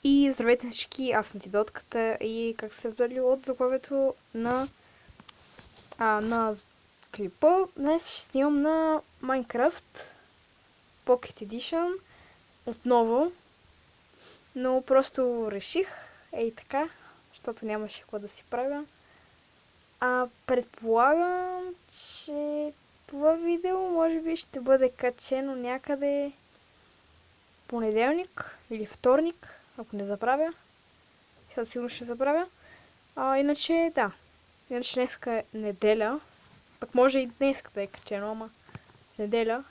И здравейте всички, аз съм Тидотката и как сте разбрали от заглавието на клипа, днес ще снимам на Minecraft Pocket Edition отново, но просто реших, така, защото нямаше какво да си правя. Предполагам, че това видео може би ще бъде качено някъде понеделник или вторник, ако не забравя. Защото сигурно ще забравя. Иначе, да. Иначе днеска е неделя. Пък може и днеска да е качено, ама неделя.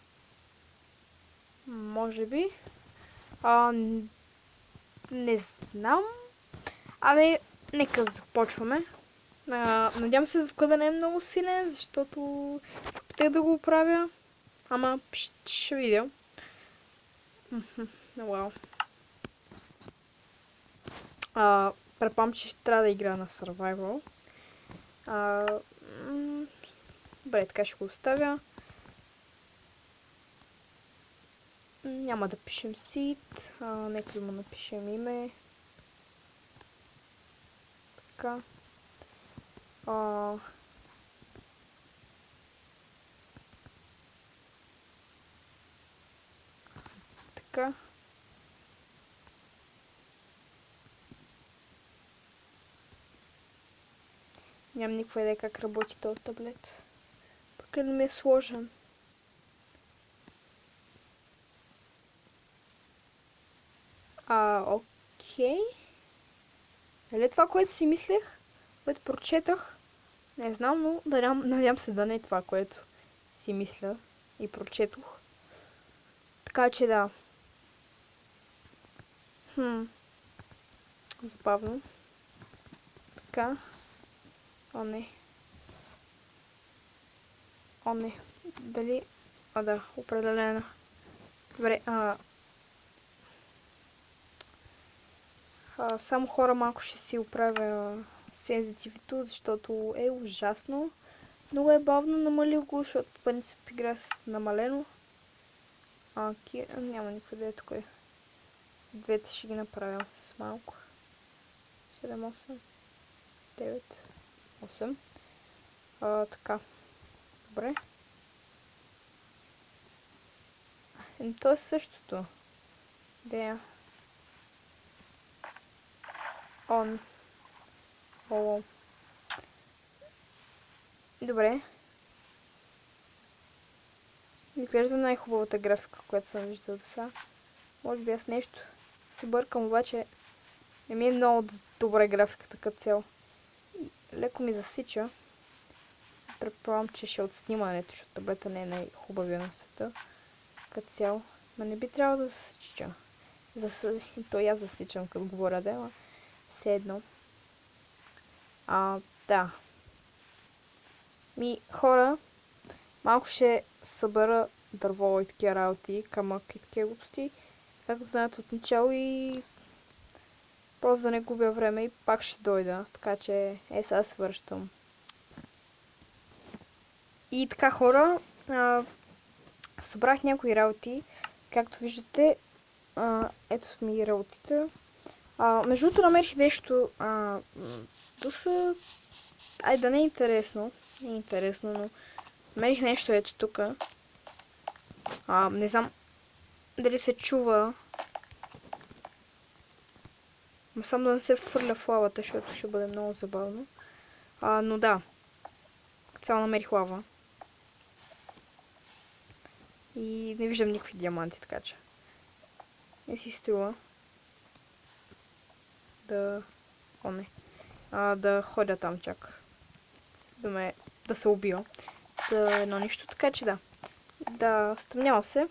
Може би. Не знам. Нека започваме. Надявам се звука да не е много силен, защото опитах да го правя. Ама ще видя. Вау. Предполагам, че ще трябва да игра на Survival. Добре, така ще го оставя. Няма да пишем seed. Нека да му напишем име. Така. Така. Нямам никаква идея как работи този таблет. Пък не ми е сложен. Окей. Нали това, което си мислех, което прочетах? Не знам, но надявам се да не е това, което си мисля и прочетох. Така че да. Забавно. Така. О, не. Дали... да, определено. Добре, само хора малко ще си оправя сензитивито, защото е ужасно. Много е бавно, намалил го, защото по принцип игра с намалено. Няма никаква идея тук е. Двете ще ги направя с малко. 7, 8, 9, 8. Така. Добре. То е същото. Да. Добре. Изглежда най-хубавата графика, която съм виждал до сега. Може би аз нещо се бъркам, обаче не ми е много добра графиката като цяло. Леко ми засича. Предполагам, че ще от снимането, защото таблета не е най-хубавия на света. Като цяло. Ма не би трябвало да засича. То и аз засичам, като говоря, да, все едно. Да. Хора, малко ще събера дърво и такива работи, камък и такива глупости, както знаете от начало, и просто да не губя време и пак ще дойда, така че сега свършвам. И така, хора, събрах някои работи, както виждате, ето ми работите. Между другото намерих нещо, да не е интересно, но намерих нещо ето тук. Не знам дали се чува. Само да не се фърля в лавата, защото ще бъде много забавно. Но да. Цяло намерих лава. И не виждам никакви диаманти, така че не си струва да... да ходя там чак. Да се убия. За едно нищо, така че да. Да, стъмнява се.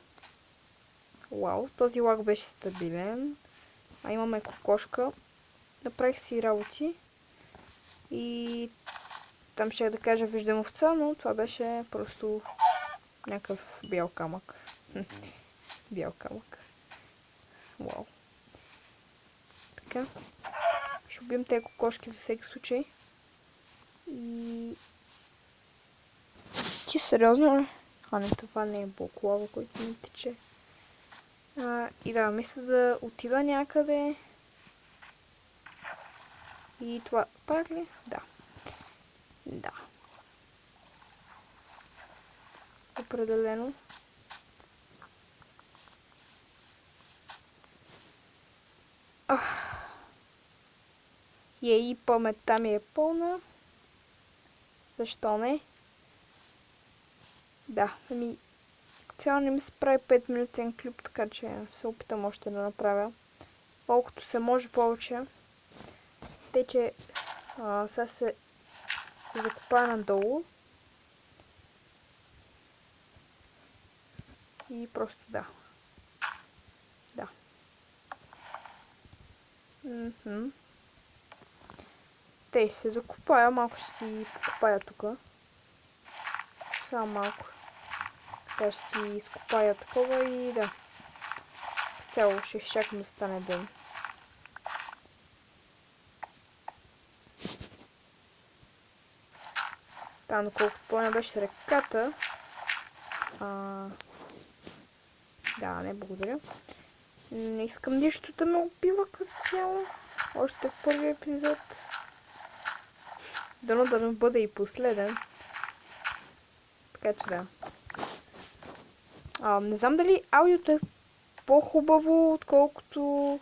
Вау, този лаг беше стабилен. Имаме кокошка. Направих си работи. И там ще да кажа виждам овца, но това беше просто някакъв бял камък. Бял камък. Вау. Така. Ще убием тези кокошки за всеки случай. И... Ти сериозно ли? Не, това не е блоклава, който ми тече. И да, мисля да отида някъде. И това пак ли? Да. Да. Определено. И паметта ми е пълна. Защо не? Да, цяло не ми се прави 5 минутен клип, така че се опитам още да направя. Колкото се може повече. Те, че сега се закопая надолу. И просто да. Да. Те ще се закопая, малко ще си покопая тук. Само малко. Така ще си изкопая такова и да. Цяло ще изчакам да стане ден. Там, доколкото помня, беше реката. Да, не благодаря. Не искам нищо да ме убива като цяло. Още в първия епизод. Дано да не бъде и последен. Така че да. Не знам дали аудиото е по-хубаво, отколкото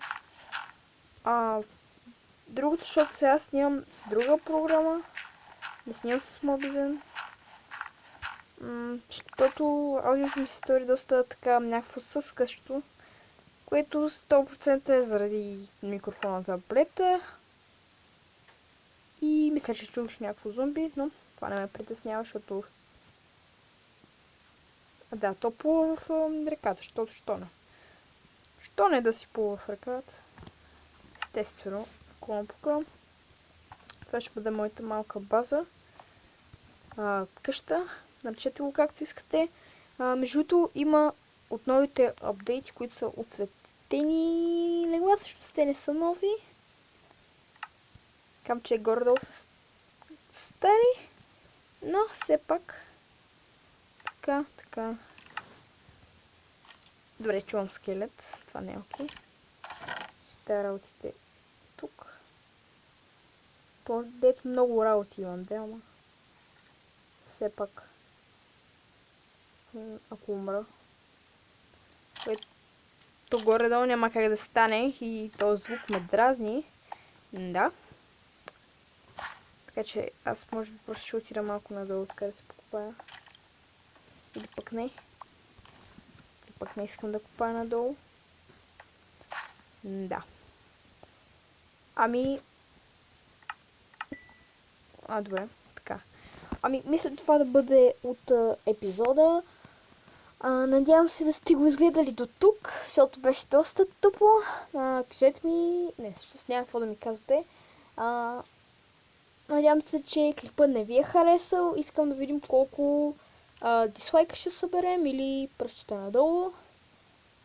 другото, защото сега снимам с друга програма. Не снимам с Mobizen. Защото аудиото ми се стори доста така някакво съскащо, което 100% е заради микрофона на таблета. И мисля, че чух някакво зомби, но това не ме притеснява, защото да, то плува в реката, защото що не? Що не да си плува в реката? Естествено, клонпука. Това ще бъде моята малка база. Къща. Наречете го както искате. Между другото има от новите апдейти, които са отцветени легла, също те не са нови. Кам, че горе-долу са стари, но все пак така. Добре, чувам скелет, това не е окей. Ще работите тук. То дето много работи имам, ама все пак ако умра, то горе-долу няма как да стане и този звук ме дразни. Да. Така че аз може би просто ще отида малко надолу, така да се покопая. Или пък не. Или пък не искам да копая надолу. Да. Добре, така. Мисля това да бъде от епизода. Надявам се да сте го изгледали до тук, защото беше доста тъпо. Кажете ми... Не, всъщност няма какво да ми казвате. Надявам се, че клипът не ви е харесал. Искам да видим колко дислайка ще съберем или пръщите надолу.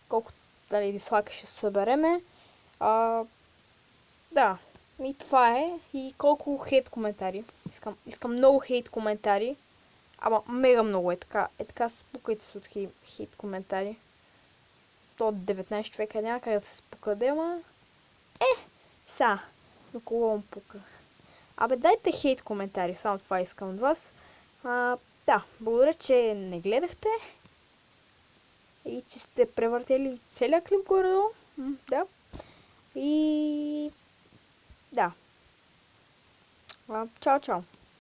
Колко дислайка ще събереме. Да, и това е. И колко хейт коментари. Искам много хейт коментари. Ама мега много е така. Така спукайте се от хейт коментари. То от 19 човека няма как да се спукаде, ама... на кого му пука? Дайте хейт коментари, само това искам от вас. Да, благодаря, че не гледахте. И че сте превъртели целия клип горе-долу. Да. И... да. Чао, чао.